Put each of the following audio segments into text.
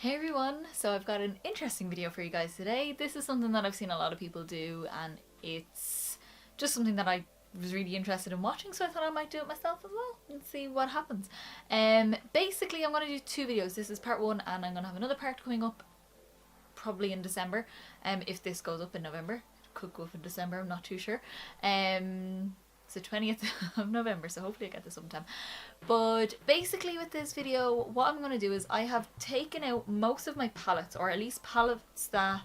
Hey everyone, so I've got an interesting video for you guys today. This is something that I've seen a lot of people do and it's just something that I was really interested in watching, so I thought I might do it myself as well and see what happens. Basically I'm going to do two videos. This is part one and I'm going to have another part coming up probably in December. If this goes up in November. It could go up in December, I'm not too sure. It's the 20th of November, so hopefully I get this sometime. But basically with this video, what I'm going to do is I have taken out most of my palettes, or at least palettes that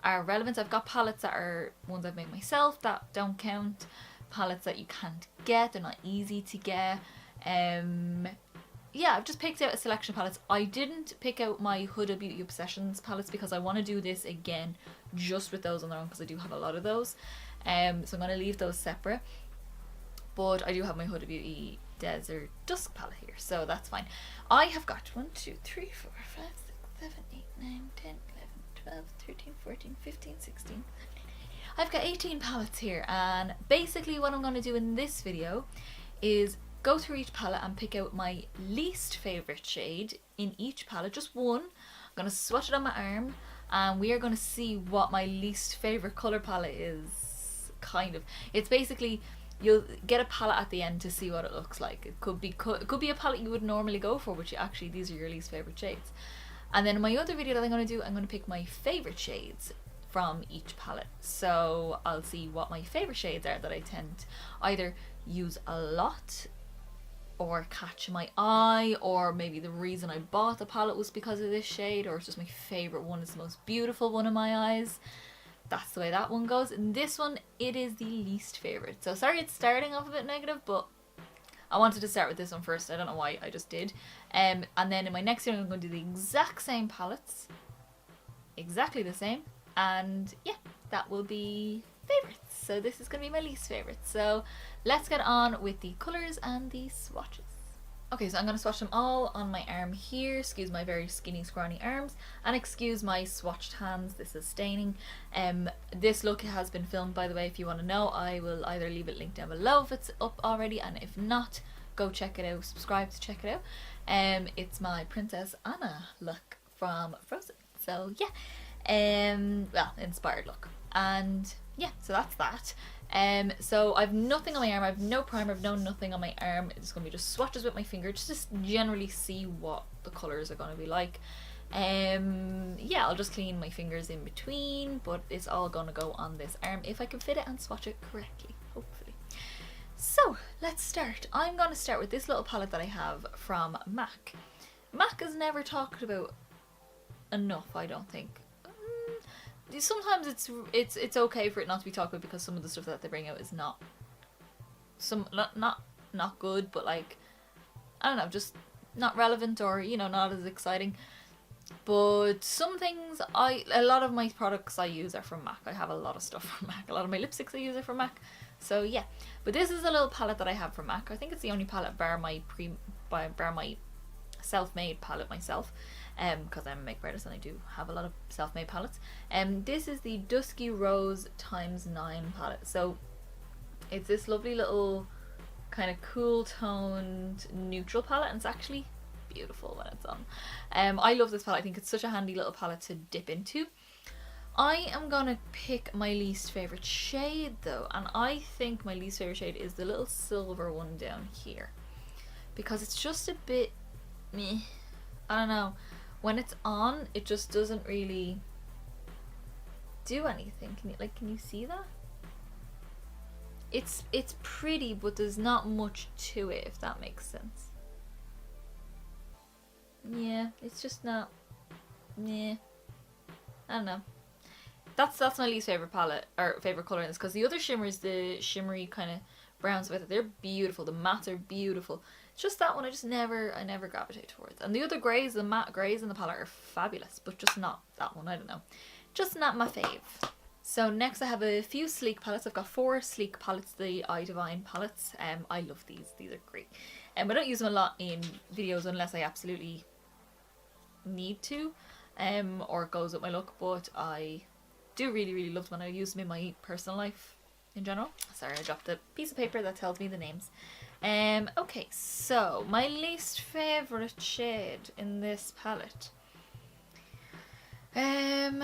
are relevant. I've got palettes that are ones I've made myself that don't count, palettes that you can't get, they're not easy to get. Yeah, I've just picked out a selection of palettes. I didn't pick out my Huda Beauty Obsessions palettes because I want to do this again just with those on their own because I do have a lot of those. So I'm going to leave those separate. But I do have my Huda Beauty Desert Dusk palette here, so that's fine. I have got 1, 2, 3, 4, 5, 6, 7, 8, 9, 10, 11, 12, 13, 14, 15, 16. I've got 18 palettes here, and basically what I'm going to do in this video is go through each palette and pick out my least favourite shade in each palette, just one. I'm going to swatch it on my arm, and we are going to see what my least favourite colour palette is, kind of. It's basically... you'll get a palette at the end to see what it looks like. It could be a palette you would normally go for, which actually these are your least favourite shades. And then in my other video that I'm going to do, I'm going to pick my favourite shades from each palette. So I'll see what my favourite shades are that I tend to either use a lot or catch my eye, or maybe the reason I bought the palette was because of this shade, or it's just my favourite one, it's the most beautiful one in my eyes. That's the way that one goes. In this one, it is the least favourite. So sorry it's starting off a bit negative, but I wanted to start with this one first. I don't know why, I just did. And then in my next video, I'm going to do the exact same palettes. Exactly the same. And yeah, that will be favourites. So this is going to be my least favourite. So let's get on with the colours and the swatches. Okay, so I'm going to swatch them all on my arm here. Excuse my very skinny, scrawny arms. And excuse my swatched hands. This is staining. This look has been filmed, by the way, if you want to know. I will either leave it linked down below if it's up already. And if not, go check it out. Subscribe to check it out. It's my Princess Anna look from Frozen. So, yeah. Well, inspired look. And, yeah, so that's that. So I've nothing on my arm, I've no primer, I've no nothing on my arm. It's going to be just swatches with my finger just to generally see what the colours are going to be like. Yeah, I'll just clean my fingers in between, but it's all going to go on this arm if I can fit it and swatch it correctly, hopefully. So let's start. I'm going to start with this little palette that I have from MAC. MAC is never talked about enough, I don't think. Sometimes it's okay for it not to be talked about because some of the stuff that they bring out is not good, but like, I don't know, just not relevant, or you know, not as exciting. But some things, a lot of my products I use are from MAC. I have a lot of stuff from MAC. A lot of my lipsticks I use are from MAC. So yeah, but this is a little palette that I have from MAC. I think it's the only palette bar my self-made palette myself, because I'm a makeup artist and I do have a lot of self-made palettes. This is the Dusky Rose ×9 palette. So it's this lovely little kind of cool toned neutral palette, and it's actually beautiful when it's on. I love this palette. I think it's such a handy little palette to dip into. I am gonna pick my least favourite shade though, and I think my least favourite shade is the little silver one down here, because it's just a bit meh. I don't know, when it's on it just doesn't really do anything. Can you see that? It's pretty, but there's not much to it, if that makes sense. Yeah, it's just not, yeah, I don't know. That's my least favourite palette, or favourite colour in this, because the other shimmers, the shimmery kind of browns with it, they're beautiful, the mattes are beautiful. It's just that one I never gravitate towards. And the other greys, the matte greys in the palette are fabulous, but just not that one, I don't know. Just not my fave. So next I have a few sleek palettes. I've got 4 sleek palettes, the I Divine palettes. I love these are great. I don't use them a lot in videos unless I absolutely need to, or it goes with my look, but I do really love them and I use them in my personal life in general. Sorry, I dropped a piece of paper that tells me the names. Okay, so my least favourite shade in this palette. Hmm,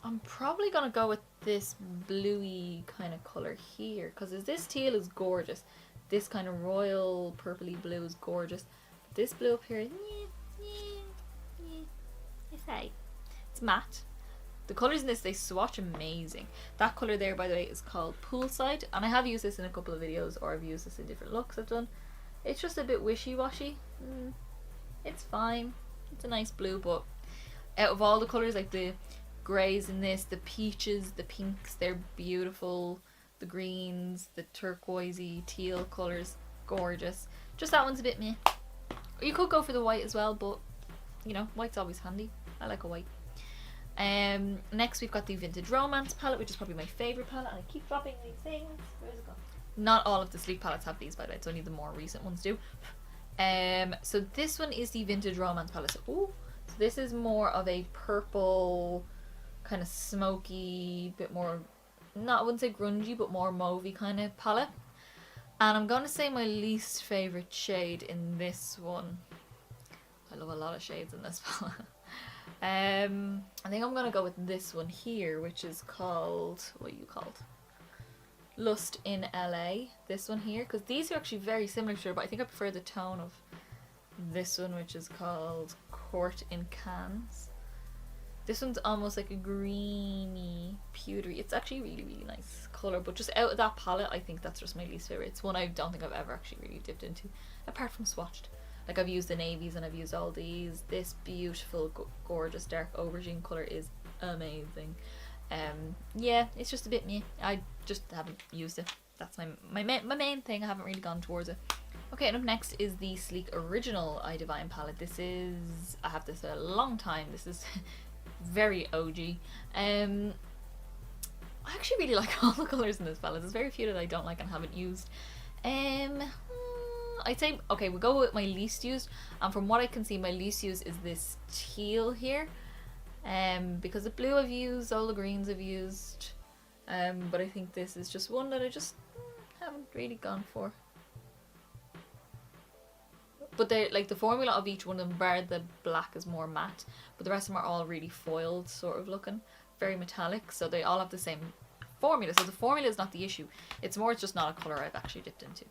I'm probably gonna go with this bluey kind of color here, because this teal is gorgeous. This kind of royal purpley blue is gorgeous. This blue up here, it's hey, it's matte. The colours in this, they swatch amazing. That colour there, by the way, is called Poolside, and I have used this in a couple of videos, or I've used this in different looks I've done. It's just a bit wishy-washy. It's fine. It's a nice blue, but out of all the colours, like the greys in this, the peaches, the pinks, they're beautiful. The greens, the turquoisey, teal colours, gorgeous. Just that one's a bit meh. You could go for the white as well, but you know, white's always handy. I like a white. Next we've got the Vintage Romance palette, which is probably my favourite palette, and I keep dropping these things. Where's it gone? Not all of the sleek palettes have these, by the way. It's only the more recent ones do. So this one is the Vintage Romance palette. So this is more of a purple, kind of smoky, bit more, I wouldn't say grungy, but more mauvey kind of palette. And I'm going to say my least favourite shade in this one. I love a lot of shades in this palette. I think I'm going to go with this one here, which is called, what are you called? Lust in LA. This one here, because these are actually very similar to each other, but I think I prefer the tone of this one, which is called Court in Cannes. This one's almost like a greeny, pewtery. It's actually really, really nice colour, but just out of that palette, I think that's just my least favourite. It's one I don't think I've ever actually really dipped into, apart from swatched. Like, I've used the navies and I've used all these. This beautiful, gorgeous dark aubergine colour is amazing. Yeah, it's just a bit meh. I just haven't used it. That's my main thing. I haven't really gone towards it. Okay, and up next is the Sleek Original Eye Divine palette. This is, I have this a long time. This is very OG. I actually really like all the colours in this palette. There's very few that I don't like and haven't used. I'd say, okay, we'll go with my least used, and from what I can see, my least used is this teal here, because the blue I've used, all the greens I've used, but I think this is just one that I just haven't really gone for. But they're like, the formula of each one of them, bar the black, is more matte, but the rest of them are all really foiled sort of looking, very metallic, so they all have the same formula. So the formula is not the issue, it's more, it's just not a colour I've actually dipped into.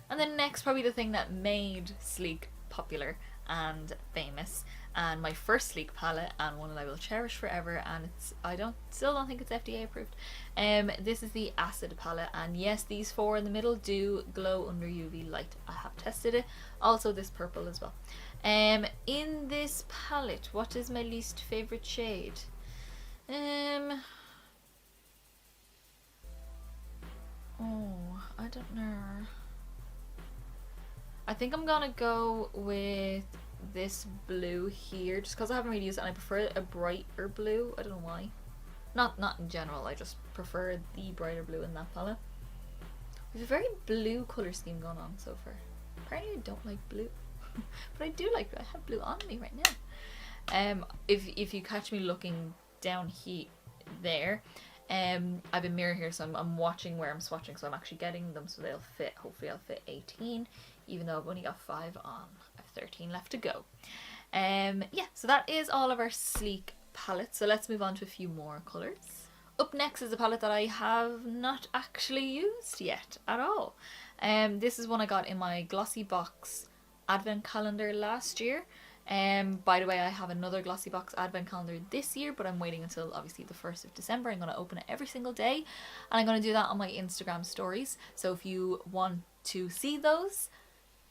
And then next, probably the thing that made Sleek popular and famous, and my first Sleek palette, and one that I will cherish forever, and it's, still don't think it's FDA approved. This is the Acid palette, and yes, these four in the middle do glow under UV light. I have tested it. Also this purple as well. In this palette, what is my least favorite shade? I don't know. I think I'm gonna go with this blue here, just because I haven't really used it and I prefer a brighter blue. I don't know why. Not in general, I just prefer the brighter blue in that palette. We have a very blue colour scheme going on so far. Apparently I don't like blue. But I do like blue. I have blue on me right now. If you catch me looking down here, there, I have a mirror here, so I'm watching where I'm swatching, so I'm actually getting them so they'll fit. Hopefully I'll fit 18, even though I've only got 5 on. I have 13 left to go. Yeah, so that is all of our Sleek palettes. So let's move on to a few more colours. Up next is a palette that I have not actually used yet at all. This is one I got in my Glossy Box advent calendar last year. By the way, I have another Glossy Box advent calendar this year, but I'm waiting until obviously the 1st of December. I'm going to open it every single day, and I'm going to do that on my Instagram stories. So if you want to see those,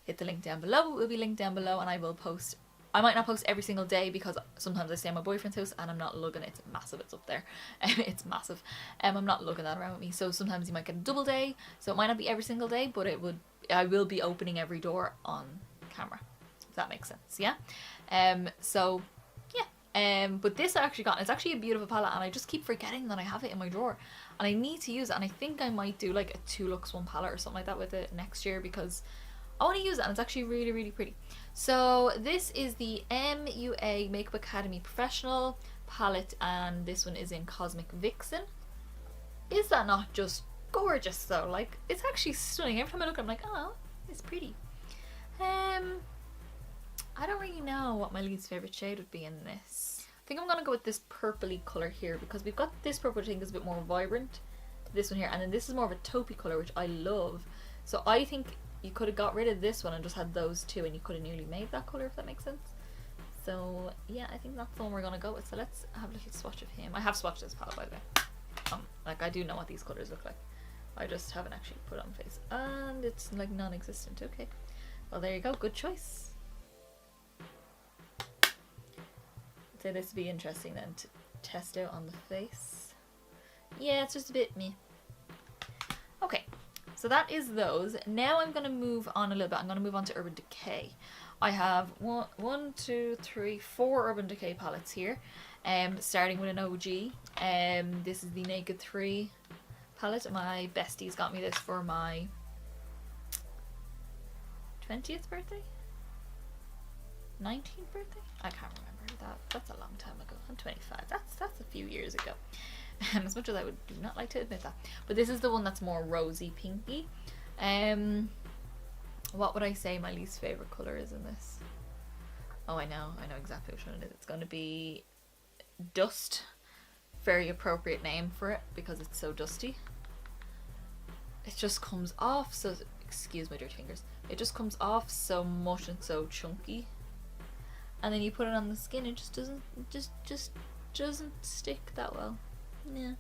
hit the link down below. It will be linked down below, and I will post. I might not post every single day because sometimes I stay at my boyfriend's house and I'm not lugging it. It's massive, it's up there. It's massive. I'm not lugging that around with me. So sometimes you might get a double day. So it might not be every single day, but I will be opening every door on camera. If that makes sense, yeah? So yeah. But this I actually got, it's actually a beautiful palette, and I just keep forgetting that I have it in my drawer. And I need to use it, and I think I might do like a 2 looks 1 palette or something like that with it next year, because I want to use it and it's actually really, really pretty. So this is the MUA Makeup Academy Professional palette, and this one is in Cosmic Vixen. Is that not just gorgeous though. Like, it's actually stunning. Every time I look, I'm like, oh, it's pretty. I don't really know what my least favorite shade would be in this. I think I'm gonna go with this purpley color here, because we've got this purple, which I think is a bit more vibrant. This one here, and then this is more of a taupey color, which I love. So I think you could have got rid of this one and just had those two, and you could have nearly made that color, if that makes sense. So yeah, I think that's the one we're gonna go with. So let's have a little swatch of him. I have swatched this palette, by the way. Like, I do know what these colors look like. I just haven't actually put it on face, and it's like non-existent. Okay, well there you go. Good choice. I'd say this would be interesting then to test out on the face. Yeah, it's just a bit meh. Okay, so that is those. Now I'm going to move on a little bit. I'm going to move on to Urban Decay. I have one, two, three, four Urban Decay palettes here. Starting with an OG. This is the Naked 3 palette. My besties got me this for my 20th birthday? 19th birthday? I can't remember. That's a long time ago. I'm 25. That's a few years ago. As much as I would do not like to admit that. But this is the one that's more rosy pinky. What would I say my least favorite colour is in this? Oh, I know exactly which one it is. It's going to be Dust. Very appropriate name for it because it's so dusty. It just comes off so, excuse my dirty fingers. It just comes off so much and so chunky. And then you put it on the skin, it just doesn't stick that well. Yeah.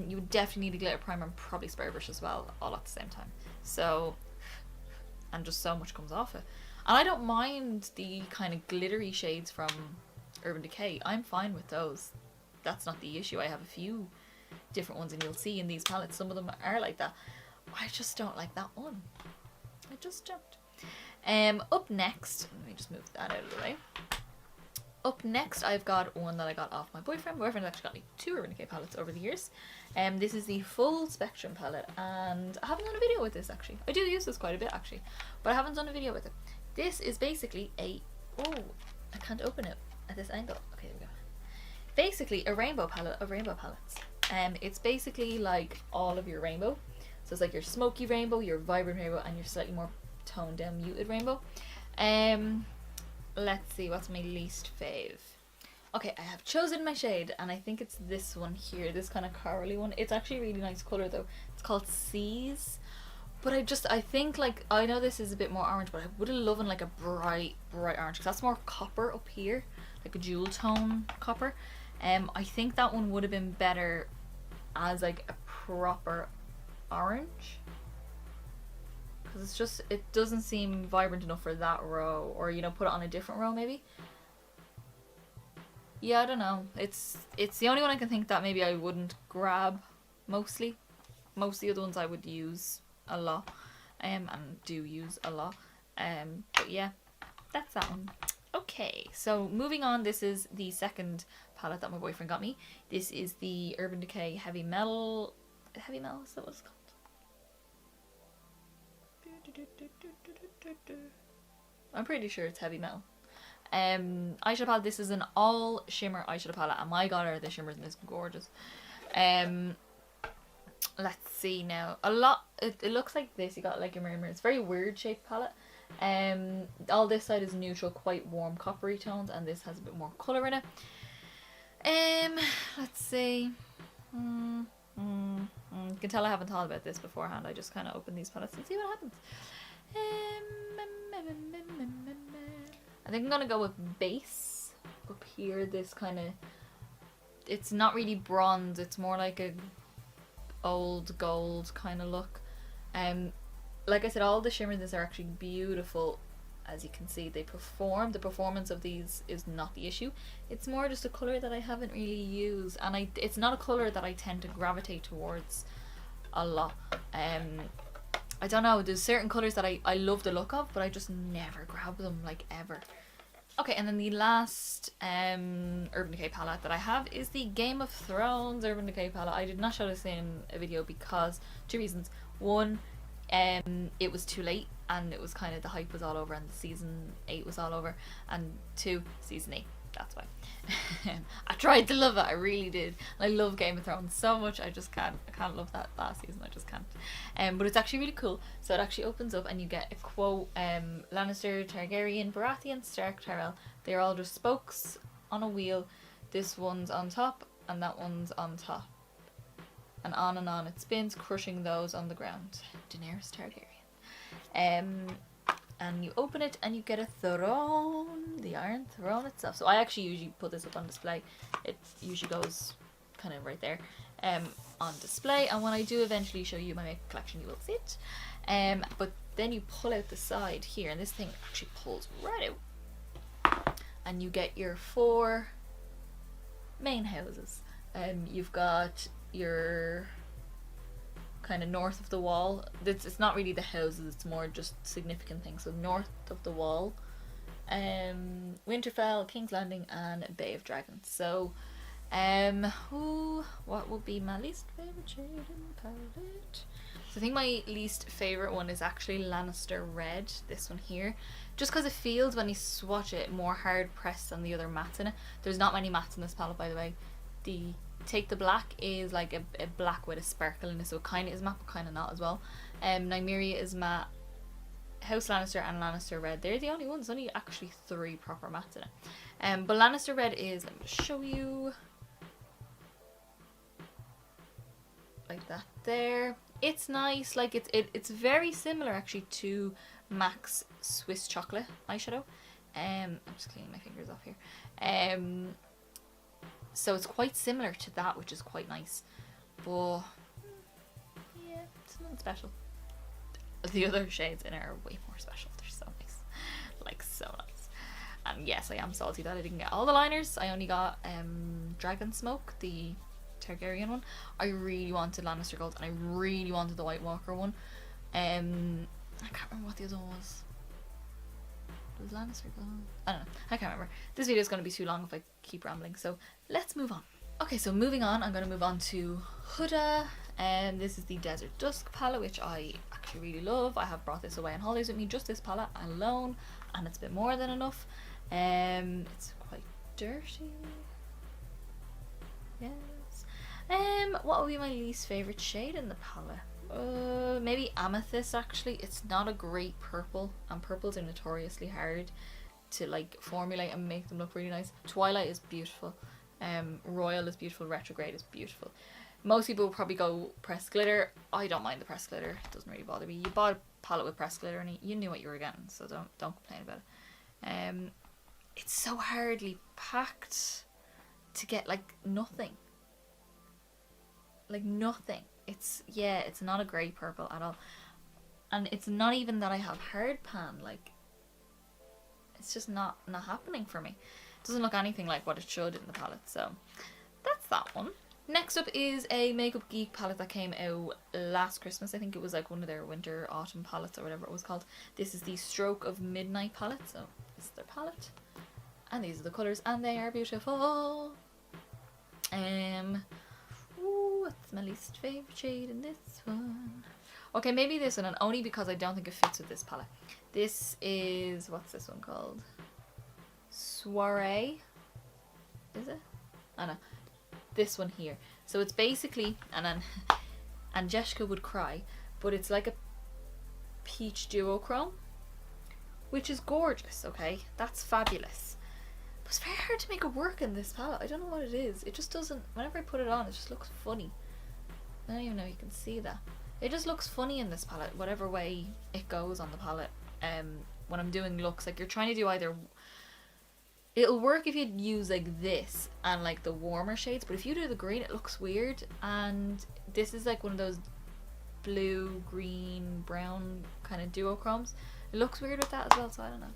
You would definitely need a glitter primer and probably spray brush as well, all at the same time. So, and just so much comes off it. And I don't mind the kind of glittery shades from Urban Decay. I'm fine with those. That's not the issue. I have a few different ones, and you'll see in these palettes, some of them are like that. I just don't like that one. I just don't. Up next, let me just move that out of the way. Up next, I've got one that I got off my boyfriend. My boyfriend actually got me 2 Urban Decay palettes over the years. This is the Full Spectrum palette, and I haven't done a video with this actually. I do use this quite a bit actually, but I haven't done a video with it. This is basically a, oh, I can't open it at this angle. Okay, there we go. Basically a rainbow palette of rainbow palettes. It's basically like all of your rainbow. So it's like your smoky rainbow, your vibrant rainbow, and your slightly more toned down muted rainbow. Let's see, what's my least fave? Okay, I have chosen my shade, and I think it's this one here, this kind of corally one. It's actually a really nice colour though. It's called Seas. But I think, like, I know this is a bit more orange, but I would have loved like a bright orange, because that's more copper up here, like a jewel tone copper. I think that one would have been better as like a proper orange, because it's just, it doesn't seem vibrant enough for that row, or you know, put it on a different row maybe. Yeah, I don't know. It's the only one I can think that maybe I wouldn't grab mostly. Most of the other ones I would use a lot, and do use a lot. But yeah, that's that one. Okay, so moving on, this is the second palette that my boyfriend got me. This is the Urban Decay Heavy Metal. Heavy Metal, is that what it's called? I'm pretty sure it's Heavy Metal. Eyeshadow palette. This is an all shimmer eyeshadow palette, and my god, are the shimmers in this gorgeous. Let's see now. It looks like this. You got like a mirror. It's a very weird shaped palette. All this side is neutral, quite warm coppery tones, and this has a bit more colour in it. Let's see. You can tell I haven't thought about this beforehand. I just kind of open these palettes and see what happens. I think I'm gonna go with base up here. This kind of, it's not really bronze. It's more like a old gold kind of look. Like I said, all the shimmers are actually beautiful. As you can see, they perform. The performance of these is not the issue. It's more just a colour that I haven't really used, and it's not a colour that I tend to gravitate towards a lot. I don't know, there's certain colours that I love the look of, but I just never grab them, like, ever. Okay, and then the last Urban Decay palette that I have is the Game of Thrones Urban Decay palette. I did not show this in a video because 2 reasons. One, it was too late, and it was kind of, the hype was all over, and the season 8 was all over, and 2, season 8 That's why. I tried to love it, I really did. I love Game of Thrones so much, I just can't. I can't love that last season, I just can't. But it's actually really cool. So it actually opens up and you get a quote, Lannister, Targaryen, Baratheon, Stark, Tyrell. They're all just spokes on a wheel. This one's on top and that one's on top. And on it spins, crushing those on the ground. Daenerys Targaryen. And you open it and you get a throne, the Iron Throne itself. So I actually usually put this up on display. It usually goes kind of right there on display. And when I do eventually show you my makeup collection, you will see it. But then you pull out the side here, and this thing actually pulls right out. And you get your 4 main houses. You've got your kind of north of the wall. It's not really the houses, it's more just significant things. So north of the wall, Winterfell, King's Landing, and Bay of Dragons. So what would be my least favorite shade in the palette? So I think my least favorite one is actually Lannister Red, this one here, just because it feels, when you swatch it, more hard pressed than the other mattes in it. There's not many mattes in this palette, by the way. The Take the Black is like a black with a sparkle in it, so it kind of is matte but kind of not as well. Nymeria is matte, House Lannister and Lannister Red, they're the only ones. There's only actually 3 proper mattes in it. But Lannister Red is, let me show you, like that there. It's nice, like it's very similar actually to MAC's Swiss Chocolate eyeshadow. I'm just cleaning my fingers off here. So it's quite similar to that, which is quite nice. But yeah, it's nothing special. The other shades in it are way more special. They're so nice. Like, so nice. And yes, I am salty that I didn't get all the liners. I only got Dragon Smoke, the Targaryen one. I really wanted Lannister Gold, and I really wanted the White Walker one. I can't remember what the other one was. Was Lannister gone? I don't know. I can't remember. This video is going to be too long if I keep rambling, so let's move on. Okay, so moving on, I'm going to move on to Huda. This is the Desert Dusk palette, which I actually really love. I have brought this away on holidays with me, just this palette alone, and it's been more than enough. It's quite dirty. Yes. What would be my least favourite shade in the palette? Maybe Amethyst, actually. It's not a great purple, and purples are notoriously hard to like formulate and make them look really nice. Twilight is beautiful, Royal is beautiful, Retrograde is beautiful. Most people will probably go pressed glitter. I don't mind the pressed glitter, it doesn't really bother me. You bought a palette with pressed glitter and you knew what you were getting, so don't complain about it. It's so hardly packed to get like nothing. Like nothing. It's not a great purple at all. And it's not even that I have hard pan, like it's just not happening for me. It doesn't look anything like what it should in the palette, so that's that one. Next up is a Makeup Geek palette that came out last Christmas. I think it was like one of their winter autumn palettes or whatever it was called. This is the Stroke of Midnight palette, so this is their palette. And these are the colours, and they are beautiful. What's my least favourite shade in this one? Okay, maybe this one, and only because I don't think it fits with this palette. This is, what's this one called? Soiree? Is it? I don't know. This one here. So it's basically, and then Angeshka would cry, but it's like a peach duochrome, which is gorgeous, okay? That's fabulous. But it's very hard to make it work in this palette. I don't know what it is. It just doesn't, whenever I put it on, it just looks funny. I don't even know if you can see that. It just looks funny in this palette, whatever way it goes on the palette. When I'm doing looks, like you're trying to do either, it'll work if you use like this and like the warmer shades, but if you do the green, it looks weird. And this is like one of those blue, green, brown kind of duochromes. It looks weird with that as well, so I don't know.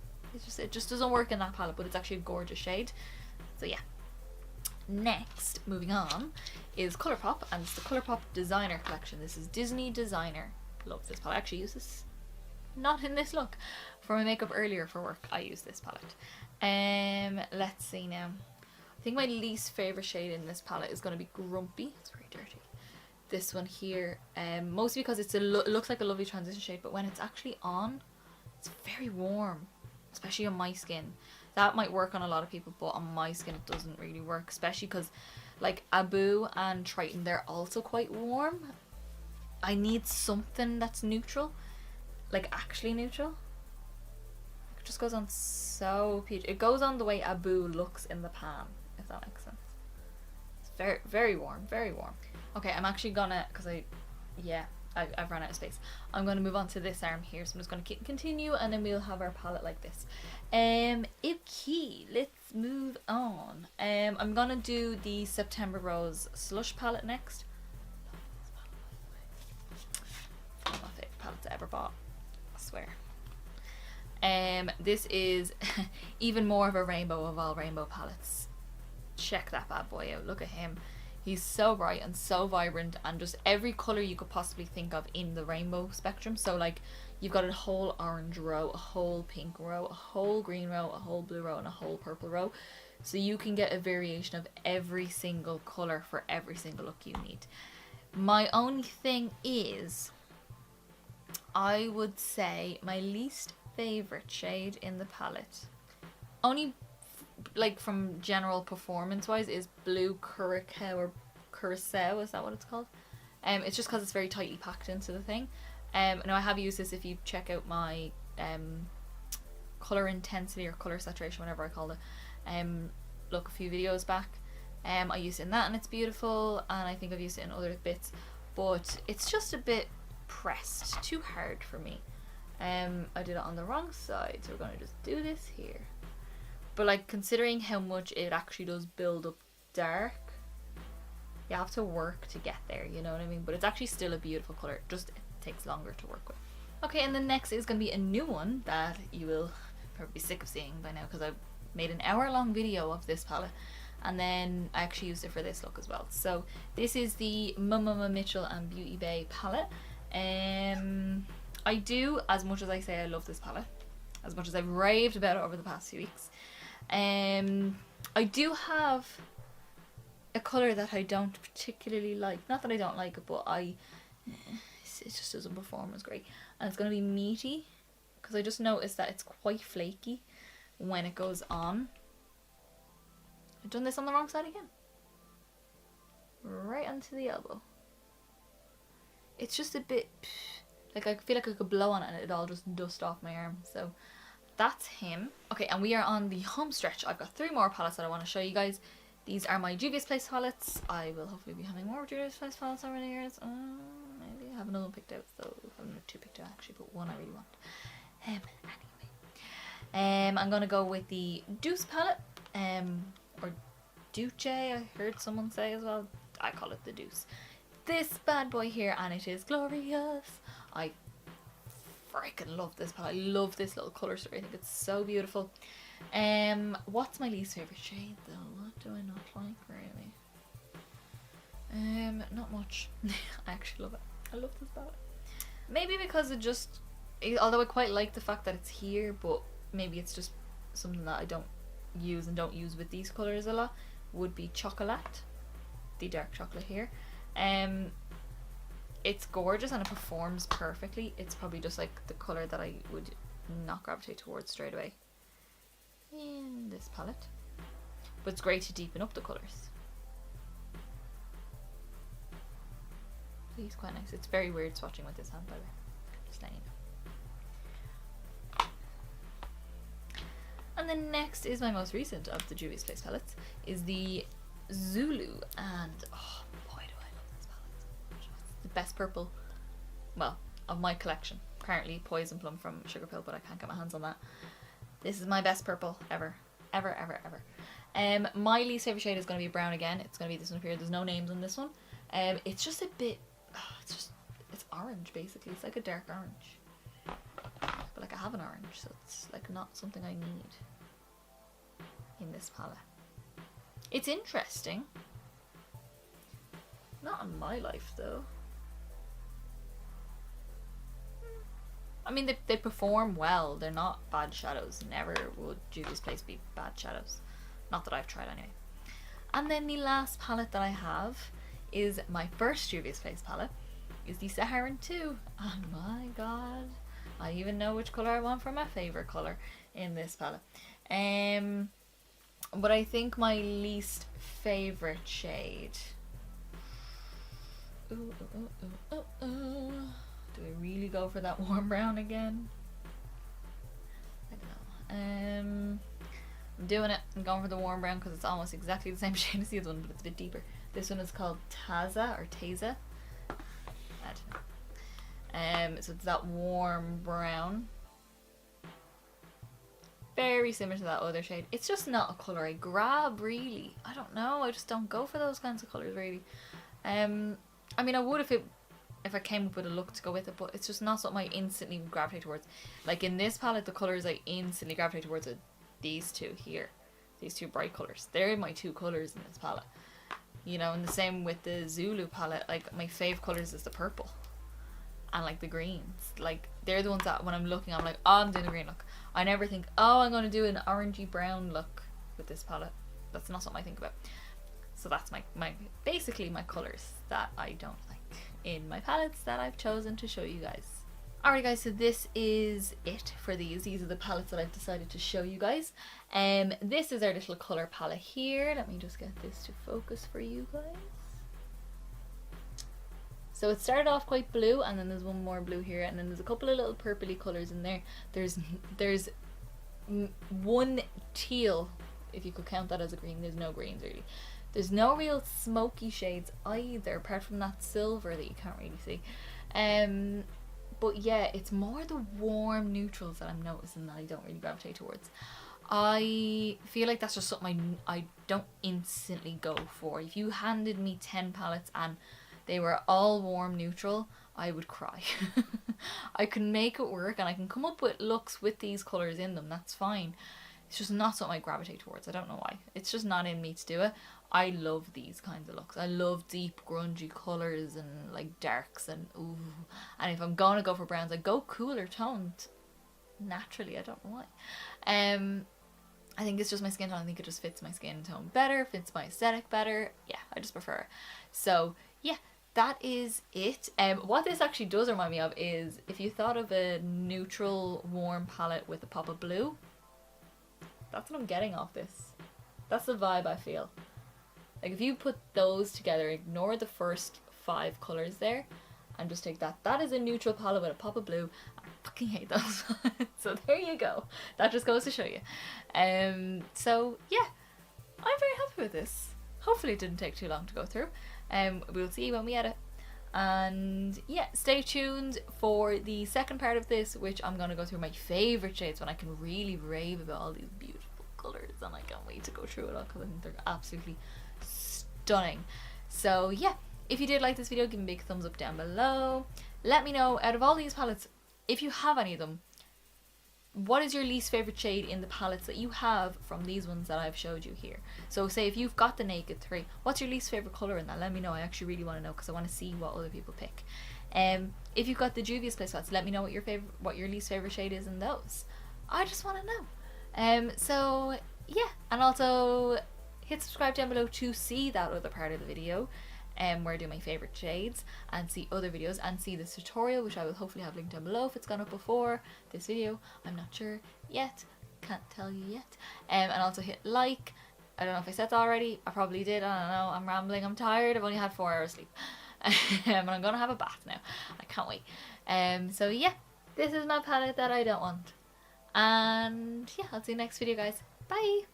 It just doesn't work in that palette, but it's actually a gorgeous shade. So yeah. Next, moving on, is Colourpop, and it's the Colourpop Designer Collection. This is Disney Designer. Love this palette. I actually use this, not in this look, for my makeup earlier for work. I use this palette. Let's see now. I think my least favourite shade in this palette is going to be Grumpy. It's very dirty. This one here, mostly because it looks like a lovely transition shade, but when it's actually on, it's very warm, especially on my skin. That might work on a lot of people, but on my skin it doesn't really work, especially because like Abu and Triton, they're also quite warm. I need something that's neutral, like actually neutral. It just goes on so peach. It goes on the way Abu looks in the pan, if that makes sense. It's very, very warm, very warm. Okay, I'm actually gonna, because I've run out of space. I'm going to move on to this arm here, so I'm just going to continue, and then we'll have our palette like this. Okay, let's move on. I'm going to do the September Rose Slush palette next. One of my favourite palettes I ever bought, I swear. This is even more of a rainbow of all rainbow palettes. Check that bad boy out, look at him. He's so bright and so vibrant, and just every colour you could possibly think of in the rainbow spectrum. So like you've got a whole orange row, a whole pink row, a whole green row, a whole blue row, and a whole purple row. So you can get a variation of every single colour for every single look you need. My only thing is, I would say my least favourite shade in the palette, only like from general performance wise, is blue curacao or curacao, is that what it's called? It's just because it's very tightly packed into the thing. Now I have used this, if you check out my colour intensity or colour saturation, whatever I call it, look a few videos back, I used it in that and it's beautiful, and I think I've used it in other bits, but it's just a bit pressed, too hard for me. I did it on the wrong side, so we're going to just do this here. But like, considering how much it actually does build up dark, you have to work to get there, you know what I mean? But it's actually still a beautiful colour, just it takes longer to work with. Okay, and the next is going to be a new one that you will probably be sick of seeing by now, because I made an hour-long video of this palette, and then I actually used it for this look as well. So this is the Mama Mitchell and Beauty Bay palette. I do, as much as I say I love this palette, as much as I've raved about it over the past few weeks, I do have a colour that I don't particularly like. Not that I don't like it, but it just doesn't perform as great. And it's going to be Meaty, because I just noticed that it's quite flaky when it goes on. I've done this on the wrong side again. Right onto the elbow. It's just a bit, like I feel like I could blow on it and it'd all just dust off my arm. So that's him. Okay, and we are on the home stretch. I've got 3 more palettes that I want to show you guys. These are my Juvia's Place palettes. I will hopefully be having more Juvia's Place palettes over the years. Maybe I have another one picked out, so I have 2 picked out actually, but 1 I really want. Anyway, I'm gonna go with the Deuce palette, or Duce, I heard someone say as well. I call it the Deuce. This bad boy here, and it is glorious. I freaking love this palette. I love this little colour story. I think it's so beautiful. What's my least favourite shade though? What do I not like really? Not much. I actually love it. I love this palette. Maybe because it just, although I quite like the fact that it's here, but maybe it's just something that I don't use and don't use with these colours a lot, would be Chocolate, the dark chocolate here. It's gorgeous and it performs perfectly. It's probably just like the colour that I would not gravitate towards straight away in this palette, but it's great to deepen up the colours. He's quite nice. It's very weird swatching with this hand, by the way. Just letting you know. And then next is my most recent of the Juvia's Place palettes, is the Zulu, and oh boy do I love this palette. It's the best purple, well, of my collection. Currently Poison Plum from Sugar Pill, but I can't get my hands on that. This is my best purple ever. Ever, ever, ever. My least favourite shade is going to be brown again. It's going to be this one up here. There's no names on this one. It's just a bit, it's orange basically. It's like a dark orange. But like I have an orange, so it's like not something I need in this palette. It's interesting. Not in my life though. I mean, they perform well. They're not bad shadows. Never would Juvia's Place be bad shadows. Not that I've tried anyway. And then the last palette that I have is my first Juvia's Place palette. Is the Saharan 2. And my god, I even know which colour I want for my favourite colour in this palette. But I think my least favorite shade. Ooh, ooh, ooh, ooh, ooh. Do I really go for that warm brown again? I don't know. I'm doing it. I'm going for the warm brown because it's almost exactly the same shade as the other one, but it's a bit deeper. This one is called Taza or Taza. I don't know. So it's that warm brown. Very similar to that other shade. It's just not a colour I grab, really. I don't know. I just don't go for those kinds of colours, really. I mean, I would if I came up with a look to go with it, but it's just not something I instantly gravitate towards. Like in this palette, the colours I instantly gravitate towards are these two here. These two bright colours. They're my two colours in this palette. You know, and the same with the Zulu palette. Like, my fave colours is the purple. And like the greens, like they're the ones that when I'm looking, I'm like, oh, I'm doing the green look. I never think, oh, I'm going to do an orangey brown look with this palette. That's not something I think about. So that's my basically my colours that I don't like in my palettes that I've chosen to show you guys. Alright guys, so this is it for these. These are the palettes that I've decided to show you guys. This is our little colour palette here. Let me just get this to focus for you guys. So it started off quite blue, and then there's one more blue here, and then there's a couple of little purpley colours in there. There's one teal, if you could count that as a green. There's no greens really. There's no real smoky shades either, apart from that silver that you can't really see. But yeah, it's more the warm neutrals that I'm noticing that I don't really gravitate towards. I feel like that's just something I don't instantly go for. If you handed me 10 palettes and they were all warm neutral, I would cry. I can make it work and I can come up with looks with these colours in them, that's fine. It's just not something I gravitate towards. I don't know why. It's just not in me to do it. I love these kinds of looks. I love deep grungy colours and like darks and ooh. And if I'm gonna go for browns, I go cooler toned. Naturally, I don't know why. I think it's just my skin tone. I think it just fits my skin tone better, fits my aesthetic better. Yeah, I just prefer it. So yeah, that is it. What this actually does remind me of is if you thought of a neutral warm palette with a pop of blue, that's what I'm getting off this. That's the vibe I feel. Like if you put those together, ignore the first 5 colours there and just take that. That is a neutral palette with a pop of blue. I fucking hate those. So there you go. That just goes to show you. So yeah, I'm very happy with this. Hopefully it didn't take too long to go through. We'll see when we edit. And yeah, stay tuned for the second part of this, which I'm going to go through my favourite shades when I can really rave about all these beautiful colours, and I can't wait to go through it all because I think they're absolutely stunning. So yeah, if you did like this video, give me a big thumbs up down below. Let me know, out of all these palettes, if you have any of them, what is your least favourite shade in the palettes that you have from these ones that I've showed you here? So say if you've got the Naked 3, what's your least favourite colour in that? Let me know. I actually really want to know because I want to see what other people pick. If you've got the Juvia's Place Spots, let me know what your least favourite shade is in those. I just want to know. So yeah, and also hit subscribe down below to see that other part of the video. Where I do my favourite shades and see other videos and see this tutorial, which I will hopefully have linked down below if it's gone up before this video. I'm not sure yet, can't tell you yet. And also hit like. I don't know if I said that already, I probably did, I don't know, I'm rambling, I'm tired, I've only had 4 hours sleep. And I'm gonna have a bath now, I can't wait. So yeah, this is my palette that I don't want. And yeah, I'll see you next video guys, bye!